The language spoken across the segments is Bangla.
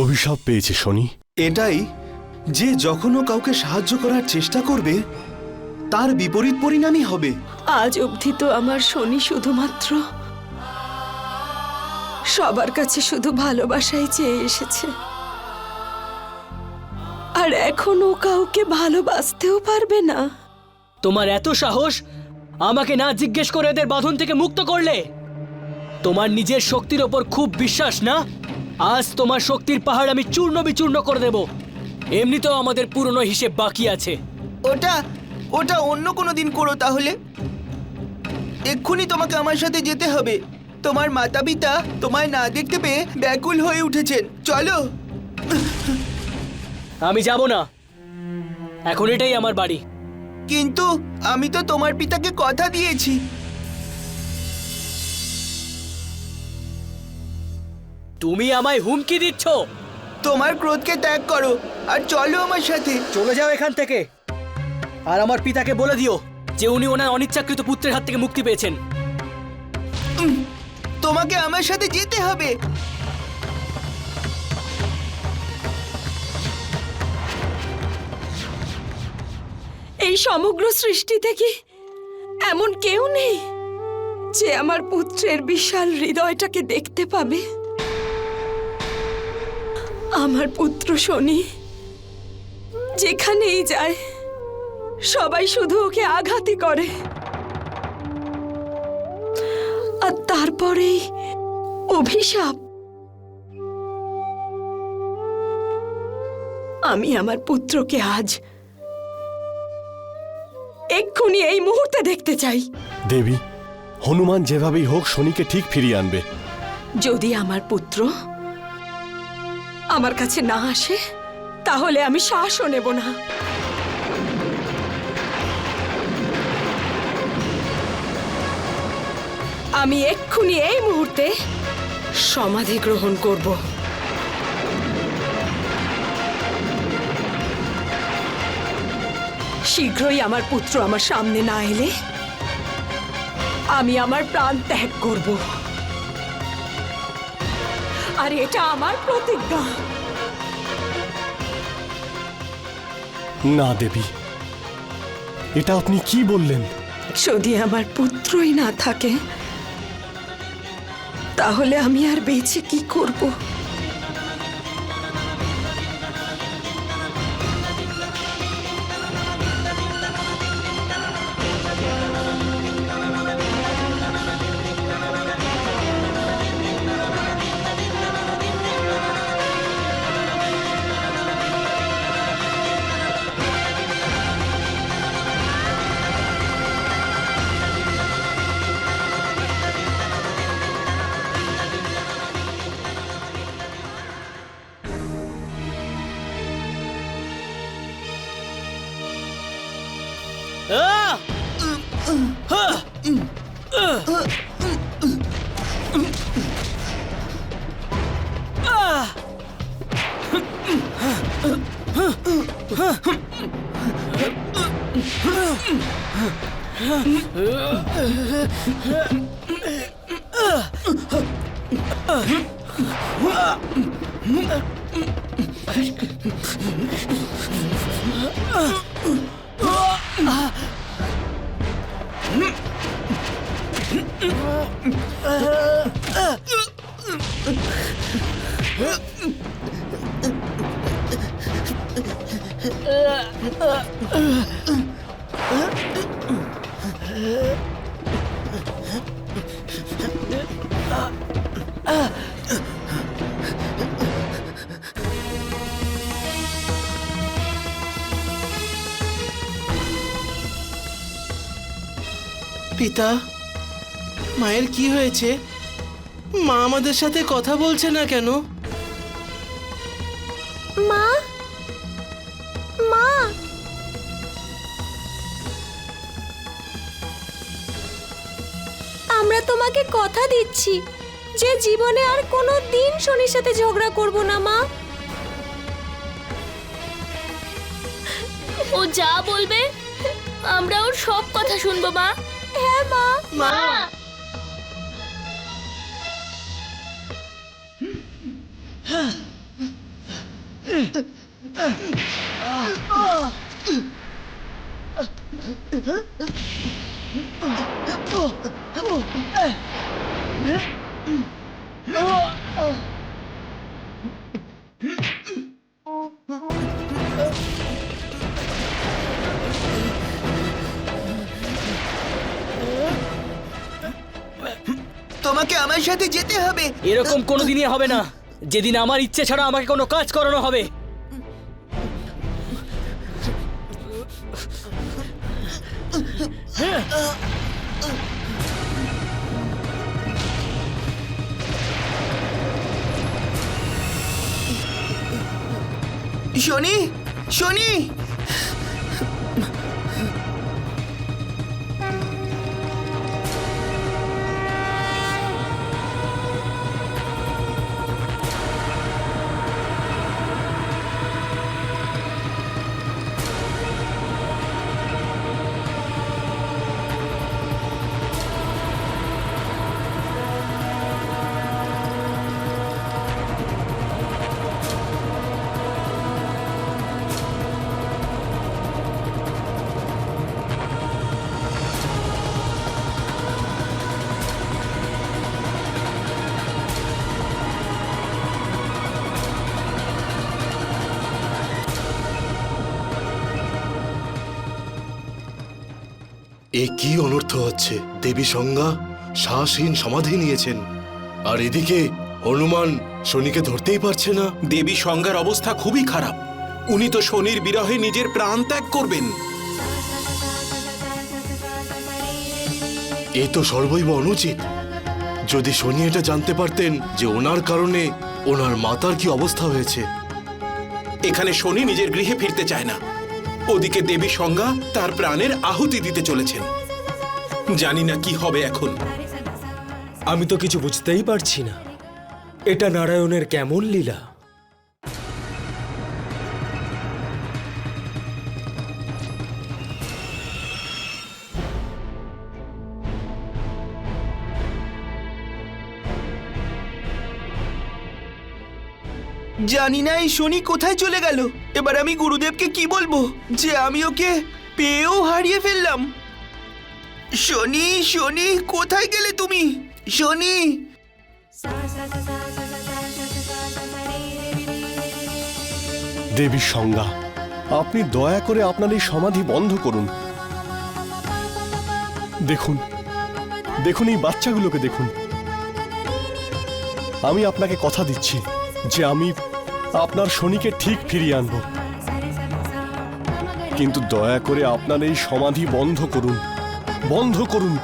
অভিশাপ পেয়েছে শনি। এটাই যে যখনও কাউকে সাহায্য করার চেষ্টা করবে তার বিপরীত পরিণামই হবে। আজ অবধি তো আমার শনি শুধুমাত্র সবার কাছে শুধু ভালোবাসাই চেয়ে এসেছে, আর এখনো কাউকে ভালোবাসতেও পারবে না। তোমার এত সাহস, আমাকে না জিজ্ঞেস করে এদের বাঁধন থেকে মুক্ত করলে? তোমার নিজের শক্তির ওপর খুব বিশ্বাস না? আজ তোমার শক্তির পাহাড় আমি চূর্ণ বিচূর্ণ করে দেব। এমনিতেও আমাদের পুরনো হিসেব বাকি আছে। ওটা অন্য কোনো দিন করো তাহলে। এক্ষুনি তোমাকে আমার সাথে যেতে হবে। তোমার মাতা পিতা তোমায় না দেখতে পেয়ে ব্যাকুল হয়ে উঠেছেন। চলো। আমি যাব না, এখন এটাই আমার বাড়ি। কিন্তু আমি তো তোমার পিতাকে কথা দিয়েছি। তুমি আমায় হুমকি দিচ্ছ? তোমার ক্রোধকে ত্যাগ করো আর চলো আমার সাথে। চলে যাও এখান থেকে, আর আমার পিতাকে বলে দিও যে উনি ওনার অনিচ্ছাকৃত পুত্রের হাত থেকে মুক্তি পেয়েছেন। তোমাকে আমার সাথে যেতে হবে। এই সমগ্র সৃষ্টিতে কি এমন কেউ নেই যে আমার পুত্রের বিশাল হৃদয়টাকে দেখতে পাবে? আমার পুত্র শনি যেখানেই যায় সবাই শুধু ওকে আঘাতই করে, আর তারপরেই অভিশাপ। আমি আমার পুত্রকে আজ এক্ষুনি এই মুহূর্তে দেখতে চাই। দেবী, হনুমান যেভাবেই হোক শনিকে ঠিক ফিরিয়ে আনবে। যদি আমার পুত্র আমার কাছে না আসে তাহলে আমি শ্বাসও নেব না। আমি এক্ষুনি এই মুহূর্তে সমাধি গ্রহণ করব। শীঘ্রই আমার পুত্র আমার সামনে না এলে আমি আমার প্রাণ ত্যাগ করব, আর এটা আমার প্রতিজ্ঞা। না দেবী, এটা আপনি কি বললেন? যদি আমার পুত্রই না থাকে তাহলে আমি আর বেঁচে কি করব? পিতা, মায়ের কি হয়েছে? মা আমাদের সাথে কথা বলছে না কেন? মা, মা, আমরা তোমাকে কথা দিচ্ছি যে জীবনে আর কোনো দিন শনির সাথে ঝগড়া করব না মা। ও যা বলবে আমরা ওর সব কথা শুনবো মা। হ্যাঁ মা। মা, তোমাকে আমার সাথে যেতে হবে। এরকম কোনোদিনই হবে না যেদিন আমার ইচ্ছে ছাড়া আমাকে কোনো কাজ করানো হবে। শনি, শনি, এ কি অনর্থ হচ্ছে? দেবী সংজ্ঞা সাহসহীন সমাধি নিয়েছেন, আর এদিকে হনুমান শনিকে ধরতেই পারছে না। দেবী সংজ্ঞার অবস্থা খুবই খারাপ। উনি তো শনির বিরহে নিজের প্রাণ ত্যাগ করবেন। এ তো সর্বৈব অনুচিত। যদি শনি এটা জানতে পারতেন যে ওনার কারণে ওনার মাতার কি অবস্থা হয়েছে। এখানে শনি নিজের গৃহে ফিরতে চায় না, ওদিকে দেবী সংজ্ঞা তার প্রাণের আহুতি দিতে চলেছেন। জানি না কি হবে এখন। আমি তো কিছু বুঝতেই পারছি না, এটা নারায়ণের কেমন লীলা। জানি না এই শনি কোথায় চলে গেল। এবার আমি গুরুদেবকে কি বলবো যে আমি ওকে পেয়েও হারিয়ে ফেললাম। শনি, শনি, কোথায় গেলে তুমি? শনি, দেবী সংজ্ঞা, আপনি দয়া করে আপনার এই সমাধি বন্ধ করুন। দেখুন, দেখুন এই বাচ্চাগুলোকে দেখুন। আমি আপনাকে কথা দিচ্ছি যে আমি আপনার শনিকে ঠিক ফিরিয়ে আনব, কিন্তু দয়া করে আপনার এই সমাধি বন্ধ করুন, বন্ধ করুন।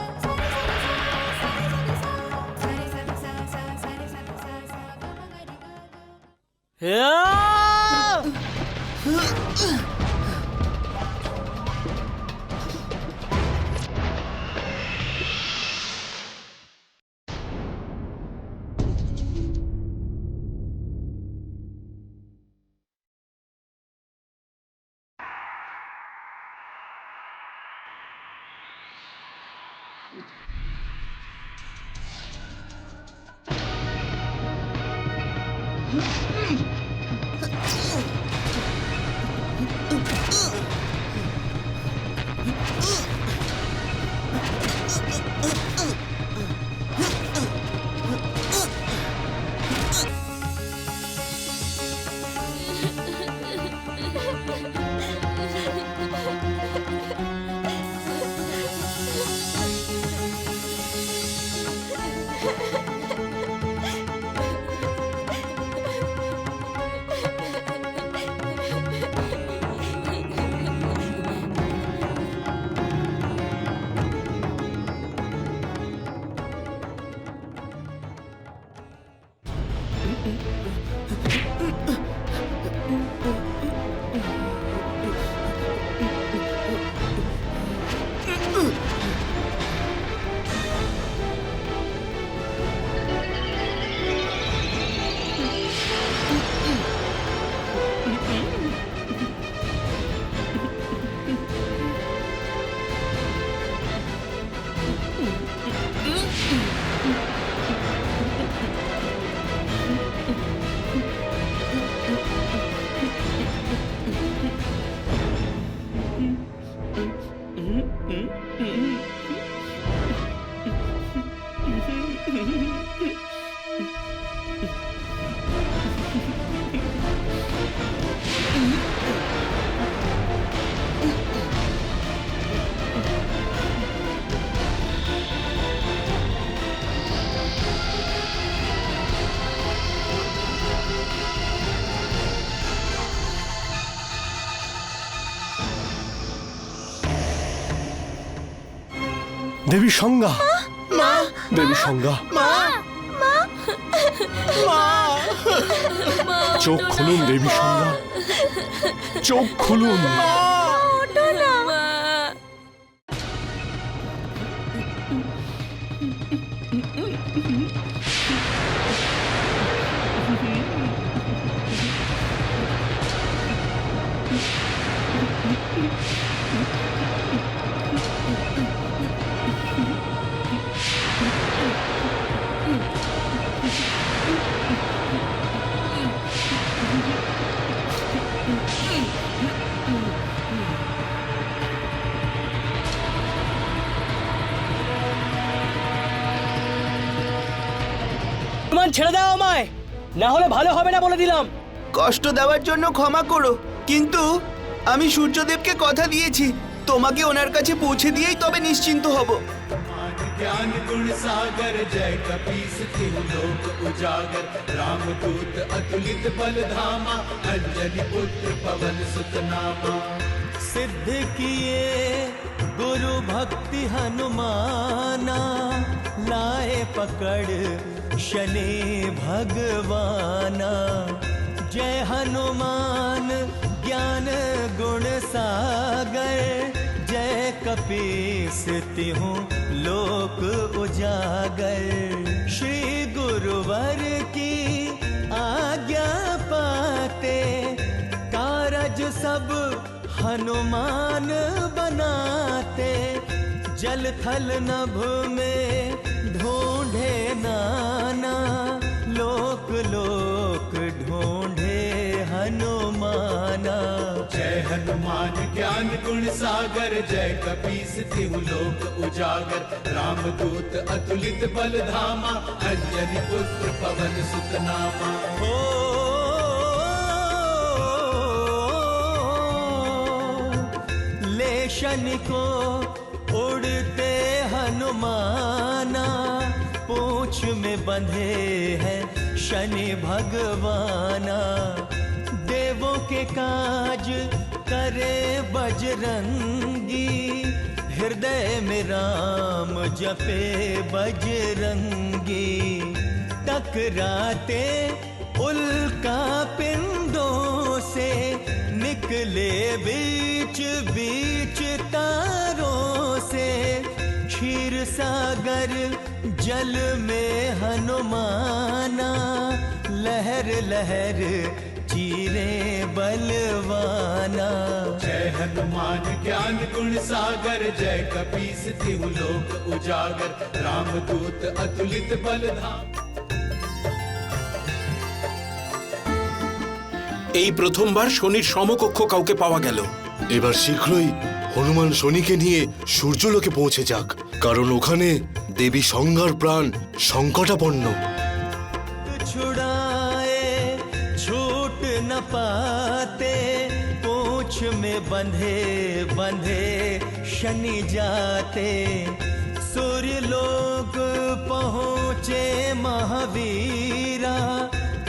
দেবী সংজ্ঞা, দেবী সংজ্ঞা, চোখ খুলুন দেবী সংজ্ঞা, চোখ খুলুন। ছেড়ে দাও আমায়, না হলে ভালো হবে না বলে দিলাম। কষ্ট দেওয়ার জন্য ক্ষমা করো, কিন্তু আমি সূর্যদেবকে কথা দিয়েছি তোমাকে ওনার কাছে পৌঁছে দিয়েই তবে নিশ্চিন্ত হব। ज्ञान गुण सागर जय कपीस तिहु लोक उजागर रामदूत अतुलित बल धामा अंजनी पुत्र पवन सुत नामा। सिद्ध किए गुरु भक्ति हनुमाना लाए पकड़ शनि भगवाना। जय हनुमान ज्ञान गुण सागर जय कपीस तिहु लोक उजागर। श्री गुरुवर की आज्ञा पाते कारज सब हनुमान बनाते। जल थल नभ में ढूंढे नाना लोक लोक ढूंढे हनुमाना। जय हनुमान ज्ञान गुण सागर जय कपीस तिहु लोक उजागर रामदूत अतुलित बल धामा अंजनी पुत्र पवन सुत नामा। ले शनि को उड़ते हनुमाना पूंछ में बंधे हैं शनि भगवाना। देवों के काज करे बजरंगी हृदय में राम जपे बजरंगी। टकराते उल्का पिंडों से निकले बीच बीच तारों से। क्षीर सागर जल में हनुमाना लहर लहर चीरे बलवाना। जय हनुमान ज्ञान गुण सागर जय कपीस तिहु लोक उजागर रामदूत अतुलित बल धामा। এই প্রথমবার শনির সমকক্ষ কাউকে পাওয়া গেল। এবার শীঘ্রই হনুমান শনিকে নিয়ে সূর্যলোকে পৌঁছে যাক, কারণ ওখানে দেবী সংজ্ঞার প্রাণ সংকটাপন্ন। छुड़ाए छूट न पाते पूंछ में बंधे बंधे शनि जाते। सूर्य लोक पहुँचे महावीरा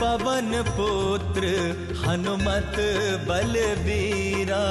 पवन पुत्र हनुमत बलबीरा।